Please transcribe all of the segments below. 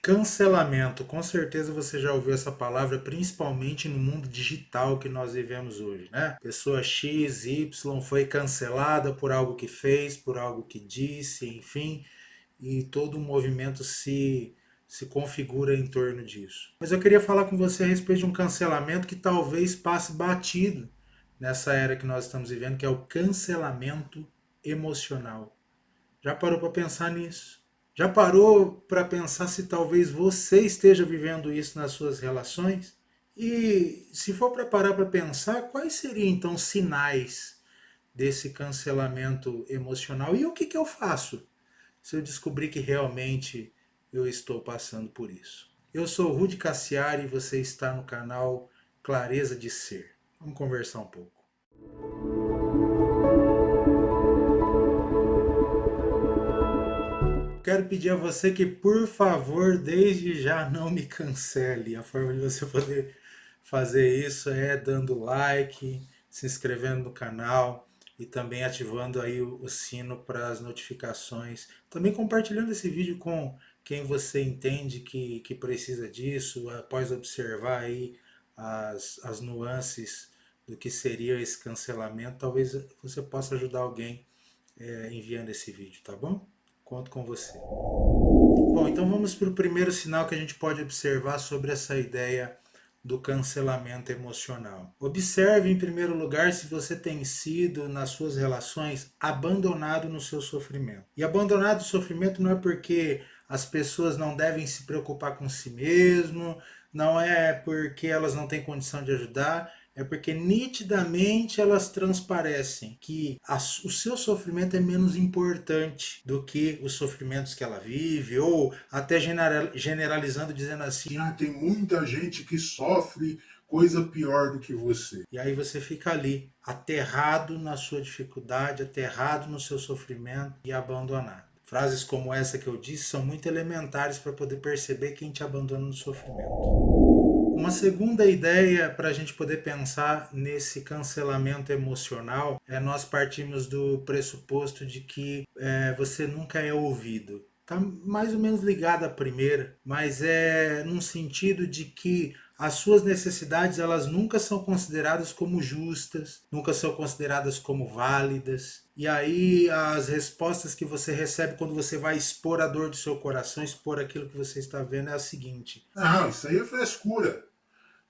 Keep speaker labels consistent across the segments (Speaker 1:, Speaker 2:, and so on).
Speaker 1: Cancelamento, com certeza você já ouviu essa palavra, principalmente no mundo digital que nós vivemos hoje, né? Pessoa X, Y foi cancelada por algo que fez, por algo que disse, enfim, e todo o movimento se configura em torno disso. Mas eu queria falar com você a respeito de um cancelamento que talvez passe batido nessa era que nós estamos vivendo, que é o cancelamento emocional. Já parou para pensar nisso? Já parou para pensar se talvez você esteja vivendo isso nas suas relações? E se for para parar para pensar, quais seriam então os sinais desse cancelamento emocional? E o que eu faço se eu descobrir que realmente eu estou passando por isso? Eu sou Rudy Cassiari e você está no canal Clareza de Ser. Vamos conversar um pouco. Quero pedir a você que, por favor, desde já não me cancele. A forma de você poder fazer isso é dando like, se inscrevendo no canal e também ativando aí o sino para as notificações. Também compartilhando esse vídeo com quem você entende que precisa disso, após observar aí as nuances do que seria esse cancelamento. Talvez você possa ajudar alguém enviando esse vídeo, tá bom? Conto com você. Bom, então vamos para o primeiro sinal que a gente pode observar sobre essa ideia do cancelamento emocional. Observe, em primeiro lugar, se você tem sido, nas suas relações, abandonado no seu sofrimento. E abandonado no sofrimento não é porque as pessoas não devem se preocupar com si mesmo, não é porque elas não têm condição de ajudar, é porque nitidamente elas transparecem que o seu sofrimento é menos importante do que os sofrimentos que ela vive, ou até generalizando, dizendo assim:
Speaker 2: Ah, tem muita gente que sofre coisa pior do que você.
Speaker 1: e aí você fica ali, aterrado na sua dificuldade, aterrado no seu sofrimento e abandonado. Frases como essa que eu disse são muito elementares para poder perceber quem te abandona no sofrimento. Uma segunda ideia para a gente poder pensar nesse cancelamento emocional é nós partimos do pressuposto de que você nunca é ouvido. Está mais ou menos ligado à primeira, mas é num sentido de que as suas necessidades elas nunca são consideradas como justas, nunca são consideradas como válidas. E aí as respostas que você recebe quando você vai expor a dor do seu coração, expor aquilo que você está vendo é a seguinte:
Speaker 2: Ah, isso aí é frescura.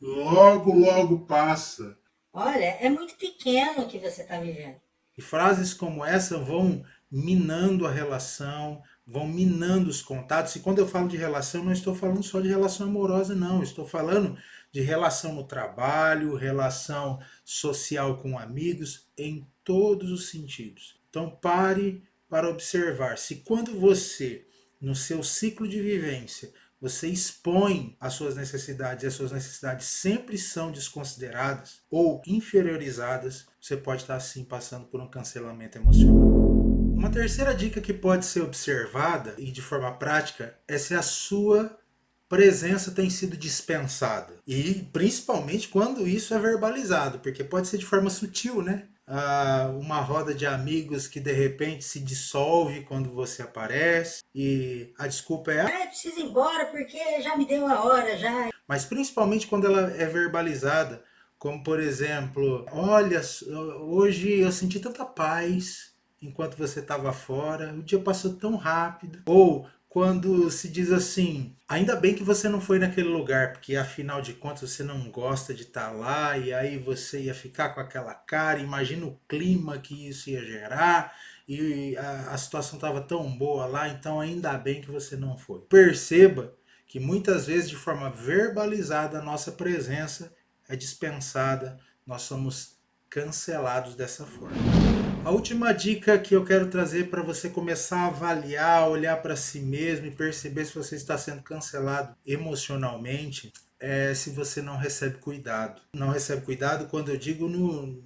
Speaker 2: Logo, logo passa.
Speaker 3: Olha, é muito pequeno o que você está vivendo.
Speaker 1: e frases como essa vão minando a relação, vão minando os contatos. E quando eu falo de relação, não estou falando só de relação amorosa, não. Estou falando de relação no trabalho, relação social com amigos, em todos os sentidos. Então pare para observar se quando você, no seu ciclo de vivência, você expõe as suas necessidades e as suas necessidades sempre são desconsideradas ou inferiorizadas, você pode estar assim passando por um cancelamento emocional. Uma terceira dica que pode ser observada e de forma prática é se a sua presença tem sido dispensada. E principalmente quando isso é verbalizado, porque pode ser de forma sutil, né? Uma roda de amigos que de repente se dissolve quando você aparece e a desculpa é:
Speaker 3: Ah, eu preciso ir embora porque já me deu a hora, já.
Speaker 1: mas principalmente quando ela é verbalizada, como por exemplo: olha, hoje eu senti tanta paz enquanto você estava fora, o dia passou tão rápido. Ou quando se diz assim: ainda bem que você não foi naquele lugar, porque afinal de contas você não gosta de estar lá, e aí você ia ficar com aquela cara, imagina o clima que isso ia gerar, e a situação estava tão boa lá, então ainda bem que você não foi. Perceba que muitas vezes de forma verbalizada a nossa presença é dispensada, nós somos cancelados dessa forma. A última dica que eu quero trazer para você começar a avaliar, olhar para si mesmo e perceber se você está sendo cancelado emocionalmente é se você não recebe cuidado. Não recebe cuidado quando eu digo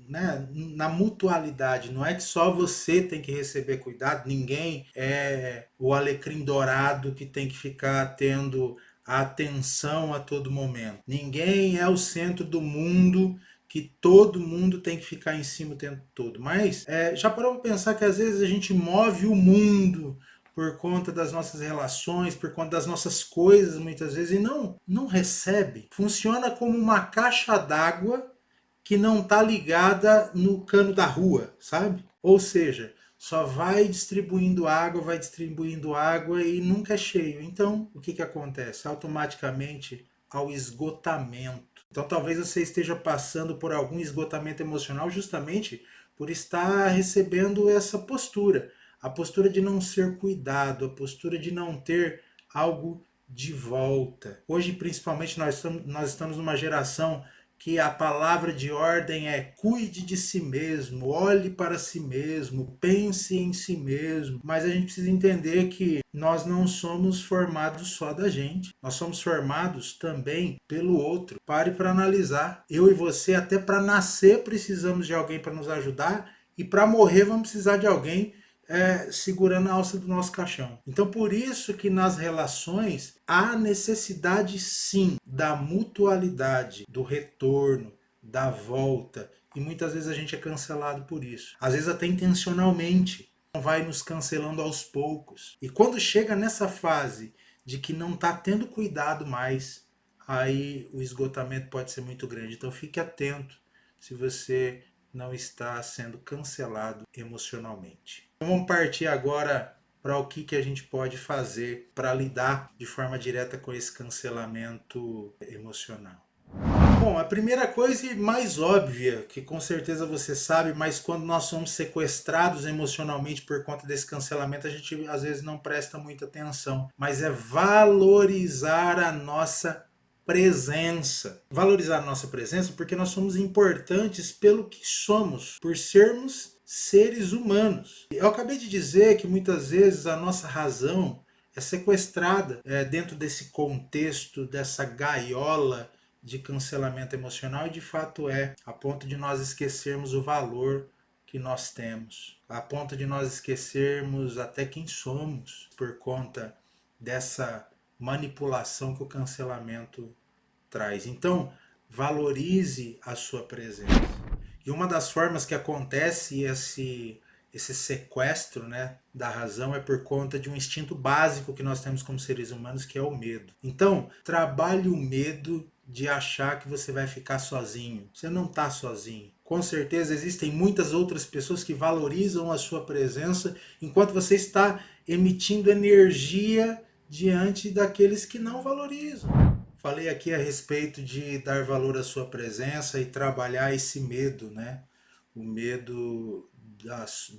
Speaker 1: na mutualidade. Não é que só você tem que receber cuidado, ninguém é o alecrim dourado que tem que ficar tendo a atenção a todo momento. Ninguém é o centro do mundo que todo mundo tem que ficar em cima o tempo todo. Mas já parou para pensar que às vezes a gente move o mundo por conta das nossas relações, por conta das nossas coisas muitas vezes e não recebe. Funciona como uma caixa d'água que não está ligada no cano da rua, sabe? Ou seja, só vai distribuindo água e nunca é cheio. Então, o que, que acontece? Automaticamente ao esgotamento. Então, talvez você esteja passando por algum esgotamento emocional justamente por estar recebendo essa postura. A postura de não ser cuidado, a postura de não ter algo de volta. Hoje, principalmente, nós estamos numa geração que a palavra de ordem é cuide de si mesmo, olhe para si mesmo, pense em si mesmo. Mas a gente precisa entender que nós não somos formados só da gente. Nós somos formados também pelo outro. Pare para analisar. Eu e você, até para nascer, precisamos de alguém para nos ajudar e para morrer vamos precisar de alguém segurando a alça do nosso caixão. Então, por isso que nas relações há necessidade sim da mutualidade, do retorno, da volta. E muitas vezes a gente é cancelado por isso. Às vezes até intencionalmente. Vai nos cancelando aos poucos. E quando chega nessa fase de que não está tendo cuidado mais, aí o esgotamento pode ser muito grande. Então fique atento se você não está sendo cancelado emocionalmente. Então vamos partir agora para o que a gente pode fazer para lidar de forma direta com esse cancelamento emocional. Bom, a primeira coisa e mais óbvia, que com certeza você sabe, mas quando nós somos sequestrados emocionalmente por conta desse cancelamento, a gente às vezes não presta muita atenção, mas é valorizar a nossa presença. Valorizar a nossa presença porque nós somos importantes pelo que somos, por sermos seres humanos. Eu acabei de dizer que muitas vezes a nossa razão é sequestrada dentro desse contexto, dessa gaiola de cancelamento emocional, e de fato a ponto de nós esquecermos o valor que nós temos, a ponto de nós esquecermos até quem somos por conta dessa manipulação que o cancelamento traz. Então, valorize a sua presença. E uma das formas que acontece esse sequestro, da razão é por conta de um instinto básico que nós temos como seres humanos, que é o medo. Então, trabalhe o medo de achar que você vai ficar sozinho. Você não está sozinho. Com certeza existem muitas outras pessoas que valorizam a sua presença enquanto você está emitindo energia diante daqueles que não valorizam. Falei aqui a respeito de dar valor à sua presença e trabalhar esse medo, O medo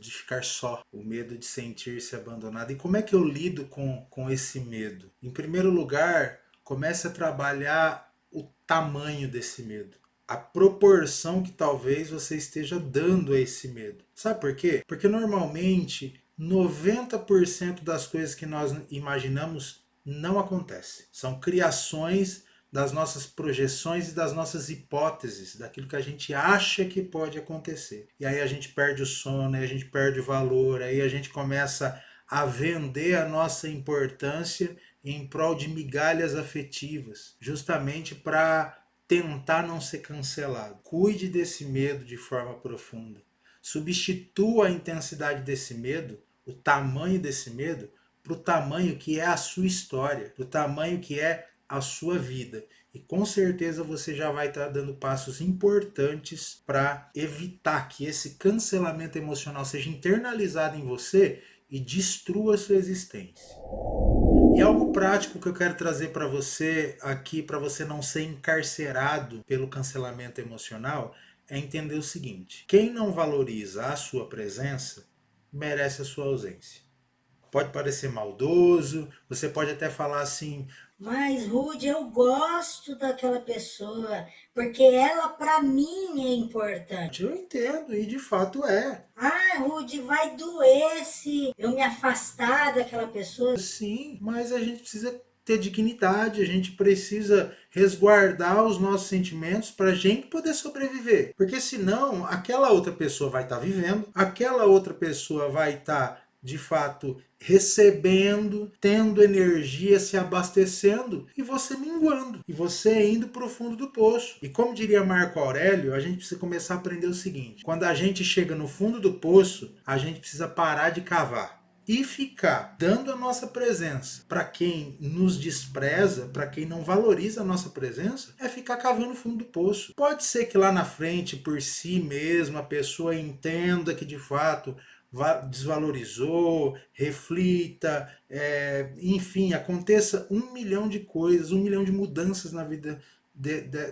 Speaker 1: de ficar só, o medo de sentir-se abandonado. E como é que eu lido com esse medo? Em primeiro lugar, comece a trabalhar o tamanho desse medo, a proporção que talvez você esteja dando a esse medo. Sabe por quê? Porque normalmente 90% das coisas que nós imaginamos não acontecem. São criações das nossas projeções e das nossas hipóteses, daquilo que a gente acha que pode acontecer. E aí a gente perde o sono, aí a gente perde o valor, aí a gente começa a vender a nossa importância em prol de migalhas afetivas, justamente para tentar não ser cancelado. Cuide desse medo de forma profunda. Substitua a intensidade desse medo, o tamanho desse medo, para o tamanho que é a sua história, para o tamanho que é a sua vida. E com certeza você já vai estar dando passos importantes para evitar que esse cancelamento emocional seja internalizado em você e destrua a sua existência. E algo prático que eu quero trazer para você aqui, para você não ser encarcerado pelo cancelamento emocional, é entender o seguinte: quem não valoriza a sua presença merece a sua ausência. Pode parecer maldoso, você pode até falar assim:
Speaker 3: mas, Rude, eu gosto daquela pessoa, porque ela para mim é importante.
Speaker 1: eu entendo, e de fato é.
Speaker 3: Ah, Rude, vai doer se eu me afastar daquela pessoa.
Speaker 1: Sim, mas a gente precisa ter dignidade, a gente precisa resguardar os nossos sentimentos para a gente poder sobreviver. Porque senão, aquela outra pessoa vai estar vivendo, aquela outra pessoa vai estar, de fato, recebendo, tendo energia, se abastecendo, e você minguando, e você indo para o fundo do poço. E como diria Marco Aurélio, a gente precisa começar a aprender o seguinte: quando a gente chega no fundo do poço, a gente precisa parar de cavar E ficar dando a nossa presença para quem nos despreza, para quem não valoriza a nossa presença, é ficar cavando o fundo do poço. Pode ser que lá na frente, por si mesma, a pessoa entenda que de fato desvalorizou, reflita, enfim, aconteça 1 milhão de coisas, 1 milhão de mudanças na vida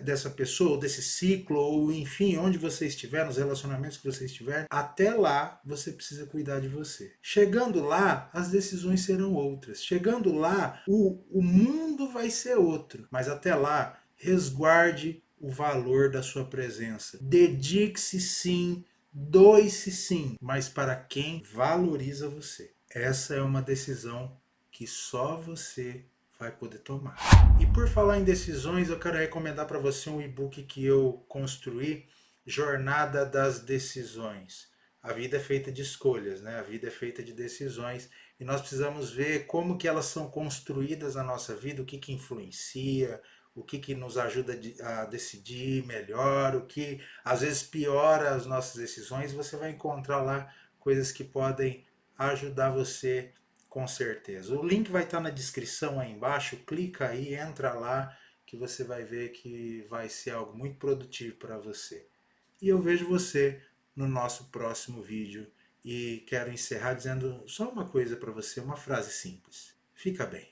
Speaker 1: dessa pessoa, ou desse ciclo, ou enfim, onde você estiver, nos relacionamentos que você estiver, até lá você precisa cuidar de você. Chegando lá, as decisões serão outras. Chegando lá, o mundo vai ser outro. Mas até lá, resguarde o valor da sua presença. Dedique-se sim, doe-se sim, mas para quem valoriza você. Essa é uma decisão que só você vai poder tomar. E por falar em decisões, eu quero recomendar para você um e-book que eu construí, Jornada das Decisões. A vida é feita de escolhas, né? A vida é feita de decisões e nós precisamos ver como que elas são construídas na nossa vida, o que que influencia, o que que nos ajuda a decidir melhor, o que às vezes piora as nossas decisões. Você vai encontrar lá coisas que podem ajudar você com certeza. O link vai estar na descrição aí embaixo, clica aí, entra lá, que você vai ver que vai ser algo muito produtivo para você. E eu vejo você no nosso próximo vídeo e quero encerrar dizendo só uma coisa para você, uma frase simples. Fica bem.